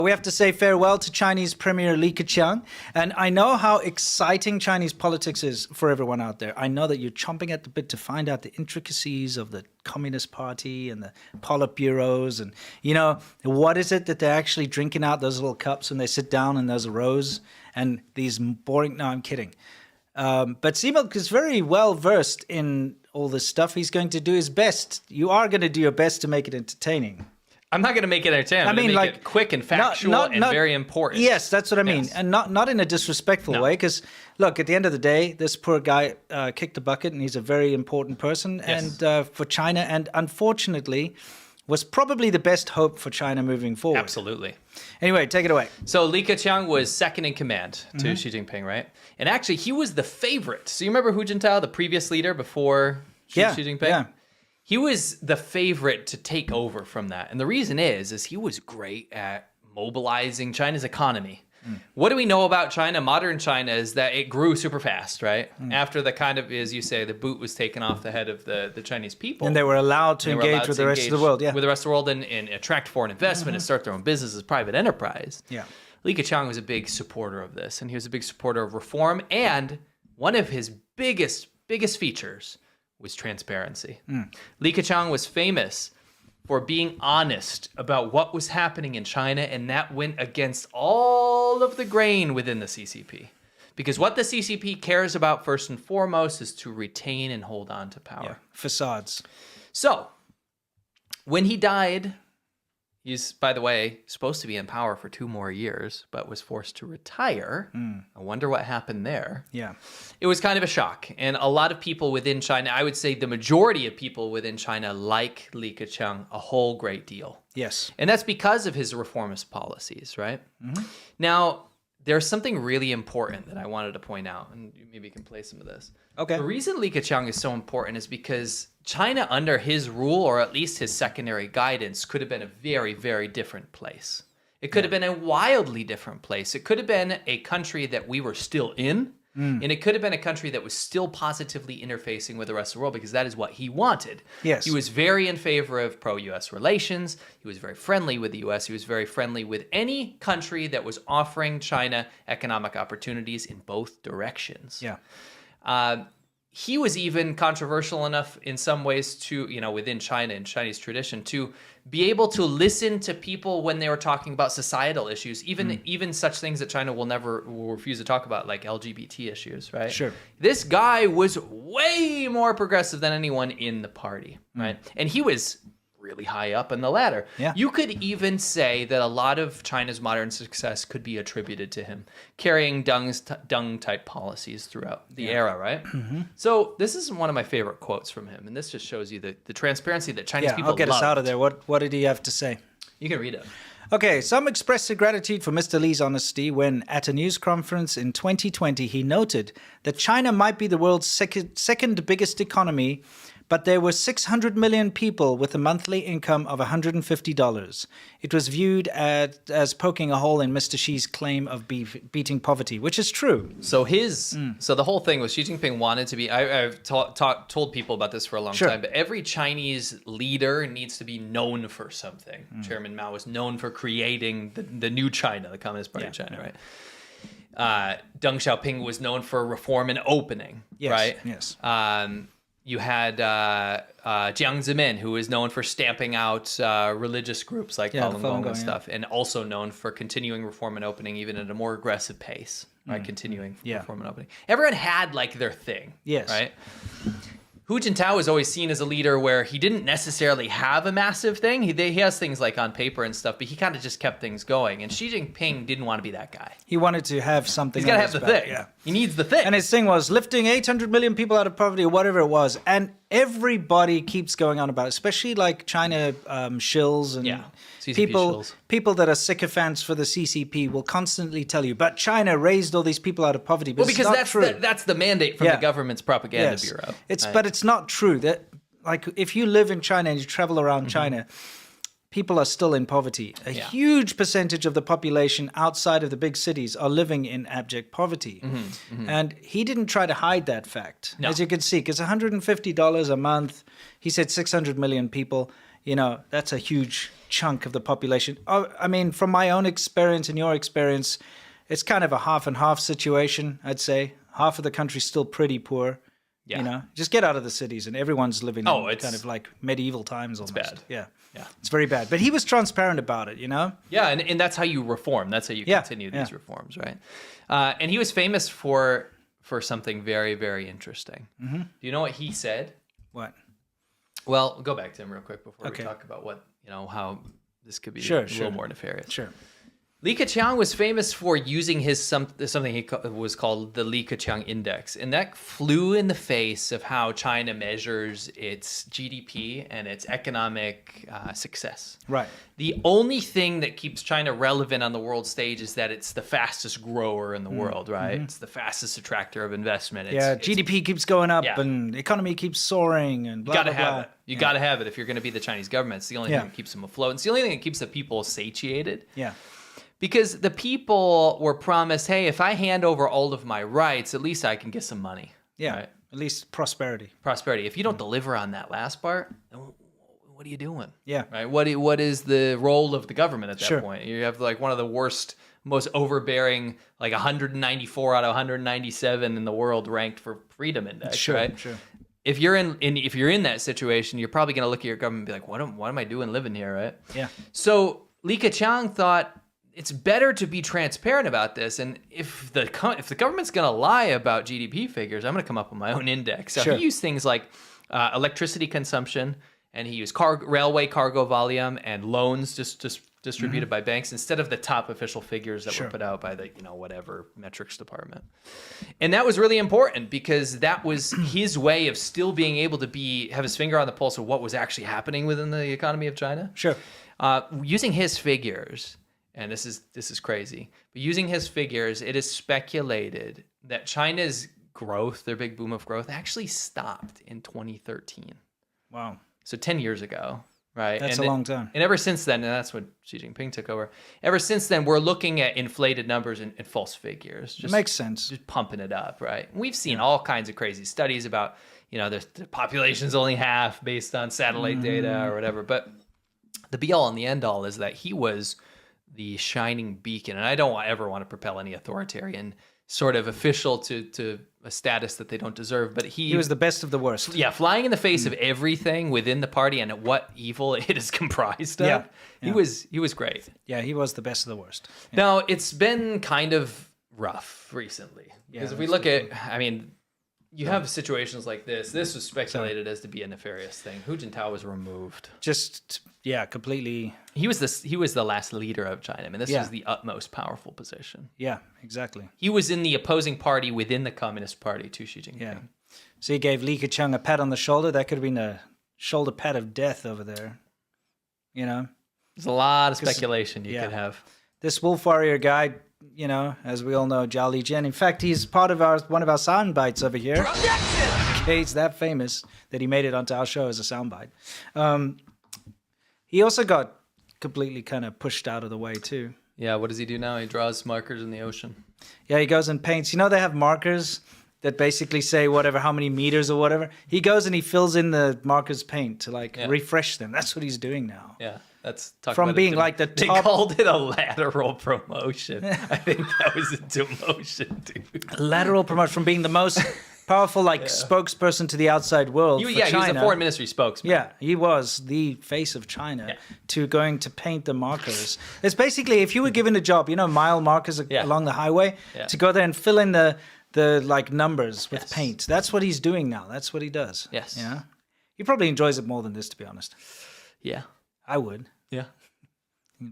We have to say farewell to Chinese Premier Li Keqiang. And I know how exciting Chinese politics is for everyone out there. I know that you're chomping at the bit to find out the intricacies of the Communist Party and the Politburos. And, you know, what is it that they're actually drinking out those little cups when they sit down in those rows? And these boring... No, I'm kidding. But Seamilk is very well versed in all this stuff. He's going to do his best. You are going to do your best to make it entertaining. I'm not going to make it entertaining. I'm going to make it quick and factual and very important. Yes, that's what I mean. Yes. And not in a disrespectful way. Because, look, at the end of the day, this poor guy kicked the bucket and he's a very important person and for China. And unfortunately, was probably the best hope for China moving forward. Absolutely. Anyway, take it away. So Li Keqiang was second in command to Xi Jinping, right? And actually, he was the favorite. So you remember Hu Jintao, the previous leader before Xi Jinping? Yeah. He was the favorite to take over from that. And the reason is he was great at mobilizing China's economy. What do we know about China? Modern China is that it grew super fast, right? After the kind of, as you say, the boot was taken off the head of the Chinese people. And they were allowed to engage with the rest of the world, with the rest of the world and attract foreign investment and start their own business as private enterprise. Yeah. Li Keqiang was a big supporter of this, and he was a big supporter of reform. And one of his biggest features was transparency. Li Keqiang was famous for being honest about what was happening in China, and that went against all of the grain within the CCP. Because what the CCP cares about first and foremost is to retain and hold on to power. Yeah. Facades. So, when he died, he's, by the way, supposed to be in power for 2 more years, but was forced to retire. I wonder what happened there. Yeah. It was kind of a shock. And a lot of people within China, I would say the majority of people within China like Li Keqiang a whole great deal. Yes. And that's because of his reformist policies, right? Now, there's something really important that I wanted to point out, and maybe you can play some of this. Okay. The reason Li Keqiang is so important is because China, under his rule, or at least his secondary guidance, could have been a very, very different place. It could have been a wildly different place. It could have been a country that we were still in, and it could have been a country that was still positively interfacing with the rest of the world, because that is what he wanted. Yes. He was very in favor of pro-U.S. relations. He was very friendly with the U.S. He was very friendly with any country that was offering China economic opportunities in both directions. Yeah. He was even controversial enough in some ways to, within China and Chinese tradition, to be able to listen to people when they were talking about societal issues, even such things that China will refuse to talk about, like LGBT issues, right? Sure. This guy was way more progressive than anyone in the party, right? And he was really high up in the ladder. Yeah. You could even say that a lot of China's modern success could be attributed to him carrying dung-type policies throughout the era, right? So this is one of my favorite quotes from him, and this just shows you the transparency that Chinese people I'll get us out of there. What did he have to say? You can read it. Okay, some expressed their gratitude for Mr. Li's honesty when, at a news conference in 2020, he noted that China might be the world's second biggest economy, but there were 600 million people with a monthly income of $150. It was viewed as poking a hole in Mr. Xi's claim of beating poverty, which is true. So so the whole thing was Xi Jinping wanted to be, I've told people about this for a long time, but every Chinese leader needs to be known for something. Chairman Mao was known for creating the new China, the Communist Party of China, right? Deng Xiaoping was known for reform and opening, right? Yes. You had Jiang Zemin, who is known for stamping out religious groups like Falun Gong and stuff, and also known for continuing reform and opening even at a more aggressive pace, right? Continuing reform and opening. Everyone had like their thing, right? Hu Jintao is always seen as a leader where he didn't necessarily have a massive thing. He has things like on paper and stuff, but he kind of just kept things going. And Xi Jinping didn't want to be that guy. He wanted to have something. He's got to have the thing. Yeah. He needs the thing. And his thing was lifting 800 million people out of poverty or whatever it was. And everybody keeps going on about it, especially like China shills and people that are sycophants for the CCP will constantly tell you, but China raised all these people out of poverty. But because that's the mandate from the government's propaganda bureau. But it's not true. That, like, if you live in China and you travel around China, people are still in poverty. A huge percentage of the population outside of the big cities are living in abject poverty. And he didn't try to hide that fact, as you can see, because $150 a month, he said 600 million people. you know, that's a huge chunk of the population. I mean, from my own experience and your experience, it's kind of a half and half situation, I'd say. Half of the country's still pretty poor. Yeah. You know, just get out of the cities and everyone's living in it's kind of like medieval times almost. bad. Yeah. Yeah. It's very bad. But he was transparent about it, you know? Yeah, and that's how you reform. That's how you continue these reforms, right? And he was famous for something very, very interesting. Do you know what he said? What? Well, go back to him real quick before Okay. we talk about what, you know, how this could be a Sure. little more nefarious. Sure. Li Keqiang was famous for using his something was called the Li Keqiang index, and that flew in the face of how China measures its GDP and its economic success. Right. The only thing that keeps China relevant on the world stage is that it's the fastest grower in the world, right? It's the fastest attractor of investment. GDP keeps going up Yeah. and the economy keeps soaring and blah, You gotta blah, have blah. it. You gotta have it if you're gonna be the Chinese government. It's the only thing that keeps them afloat. It's the only thing that keeps the people satiated. Yeah. Because the people were promised, hey, if I hand over all of my rights, at least I can get some money. Yeah. Right? At least prosperity. Prosperity. If you don't deliver on that last part, then what are you doing? Yeah. Right. What is the role of the government at that Sure. point? You have like one of the worst, most overbearing, like 194 out of 197 in the world ranked for freedom index. Sure. Right. Sure. If you're in that situation, you're probably going to look at your government and be like, what am I doing living here, right? Yeah. So Li Keqiang thought it's better to be transparent about this, and if the government's going to lie about GDP figures, I'm going to come up with my own index. So Sure. he used things like electricity consumption, and he used railway cargo volume and loans just distributed by banks instead of the top official figures that Sure. were put out by the whatever metrics department. And that was really important because that was his way of still being able to have his finger on the pulse of what was actually happening within the economy of China. Sure. Using his figures, and this is crazy, but using his figures, it is speculated that China's growth, their big boom of growth, actually stopped in 2013. Wow. So 10 years ago, right? That's a long time. And ever since then, and that's when Xi Jinping took over, ever since then, we're looking at inflated numbers and false figures. It makes sense. Just pumping it up, right? We've seen all kinds of crazy studies about, the population's only half based on satellite data or whatever. But the be-all and the end-all is that he was the shining beacon. And I don't ever want to propel any authoritarian sort of official to a status that they don't deserve. But he was the best of the worst. Yeah, flying in the face of everything within the party and what evil it is comprised of. Yeah. He was great. Yeah, he was the best of the worst. Yeah. Now, it's been kind of rough recently. Because if we look at, you have situations like this. This was speculated as to be a nefarious thing. Hu Jintao was removed. Completely. He was the last leader of China. This was the utmost powerful position. Yeah, exactly. He was in the opposing party within the Communist Party to Xi Jinping. Yeah. So he gave Li Keqiang a pat on the shoulder. That could have been a shoulder pat of death over there. There's a lot of speculation you could have. This wolf warrior guy, as we all know, Zhao Lijian. In fact, he's part of one of our sound bites over here. Okay, he's that famous that he made it onto our show as a sound bite. He also got completely kind of pushed out of the way too. Yeah, what does he do now? He draws markers in the ocean. Yeah, he goes and paints. They have markers that basically say how many meters or whatever. He goes and he fills in the markers paint to refresh them. That's what he's doing now. Yeah. That's from being like the top. They called it a lateral promotion. I think that was a demotion, dude. Lateral promotion from being the most powerful spokesperson to the outside world. He was the foreign ministry spokesman. Yeah, he was the face of China to going to paint the markers. It's basically if you were given a job, mile markers along the highway, to go there and fill in the numbers with paint. That's what he's doing now. That's what he does. Yes. He probably enjoys it more than this, to be honest. Yeah. I would. Yeah.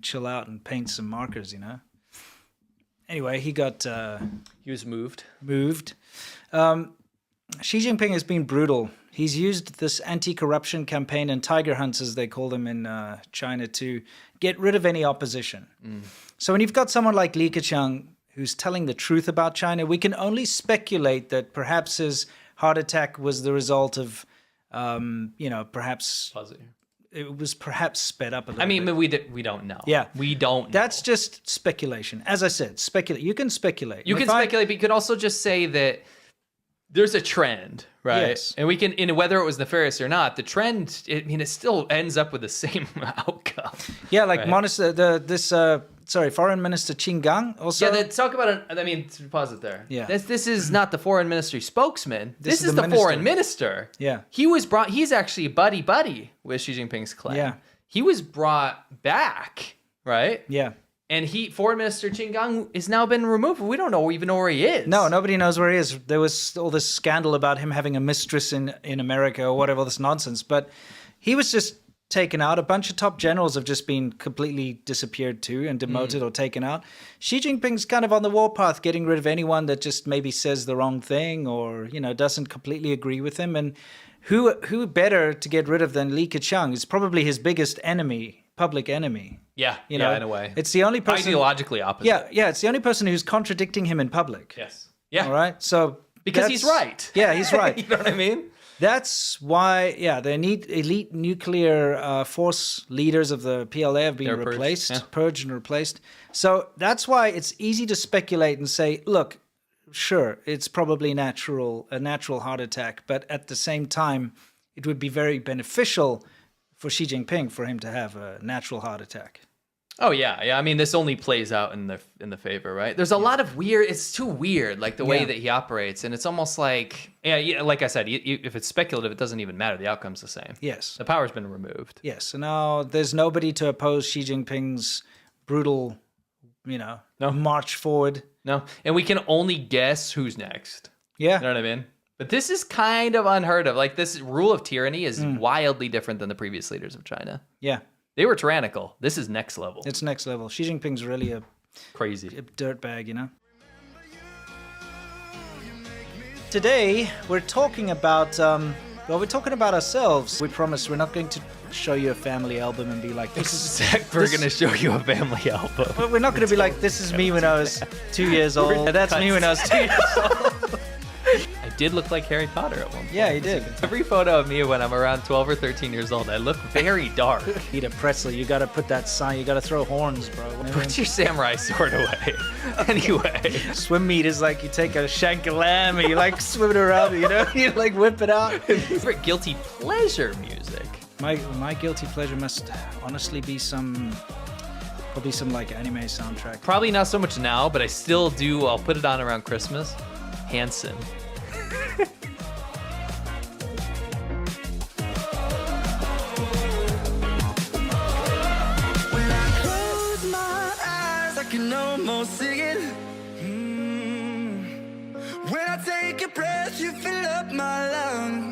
Chill out and paint some markers, Anyway, he got... he was moved. Xi Jinping has been brutal. He's used this anti-corruption campaign and tiger hunts, as they call them in China, to get rid of any opposition. So when you've got someone like Li Keqiang who's telling the truth about China, we can only speculate that perhaps his heart attack was the result of, perhaps... It was perhaps sped up a little bit. We don't know. Yeah. We don't know. That's just speculation. As I said, speculate. You can speculate. You can speculate, but you could also just say that there's a trend, right? Yes. And we can, in whether it was nefarious or not, the trend, it still ends up with the same outcome. Yeah, like right? Foreign Minister Qi Jinping also. Yeah, talk about it. I mean, pause it there. Yeah. This is not the foreign ministry spokesman. This is the minister. foreign minister. Yeah. He's actually buddy with Xi Jinping's clan. Yeah. He was brought back, right? Yeah. And foreign minister Qi Jinping has now been removed. We don't even know where he is. No, nobody knows where he is. There was all this scandal about him having a mistress in America or whatever, this nonsense. But he was just taken out. A bunch of top generals have just been completely disappeared too and demoted or taken out. Xi Jinping's kind of on the warpath, getting rid of anyone that just maybe says the wrong thing or, doesn't completely agree with him. And who better to get rid of than Li Keqiang? Is probably his biggest enemy, public enemy. Yeah, in a way. It's the only person... Ideologically opposite. Yeah, it's the only person who's contradicting him in public. Yes. Yeah. All right, so... Because he's right. Yeah, he's right. You know what I mean? That's why, they need elite nuclear force leaders of the PLA have been replaced, purged and replaced. So that's why it's easy to speculate and say, look, sure, it's probably a natural heart attack, but at the same time, it would be very beneficial for Xi Jinping for him to have a natural heart attack. Oh yeah. I mean, this only plays out in the favor, right? There's a lot of weird. It's too weird, like the way that he operates, and it's almost like, like I said, if it's speculative, it doesn't even matter. The outcome's the same. Yes, the power's been removed. Yes, so now there's nobody to oppose Xi Jinping's brutal, march forward. No, and we can only guess who's next. Yeah, you know what I mean. But this is kind of unheard of. Like, this rule of tyranny is wildly different than the previous leaders of China. Yeah. They were tyrannical. This is next level. It's next level. Xi Jinping's really a dirtbag, Today, we're talking about, we're talking about ourselves. We promise we're not going to show you a family album and be like, we're going to show you a family album. Well, we're not going to be like, this is me when I was 2 years old. That's me when I was 2 years old. I did look like Harry Potter at one point. Yeah, he did. Every photo of me when I'm around 12 or 13 years old, I look very dark. Peter Presley, you got to put that sign, you got to throw horns, bro. Put your samurai sword away. Anyway. Swim meet is like you take a shank of lamb and you like swim it around, you like whip it out. Favorite guilty pleasure music? My guilty pleasure must honestly be probably some like anime soundtrack. Probably not so much now, but I still do. I'll put it on around Christmas. Hanson. When I close my eyes, I can almost see it. When I take a breath, you fill up my lungs.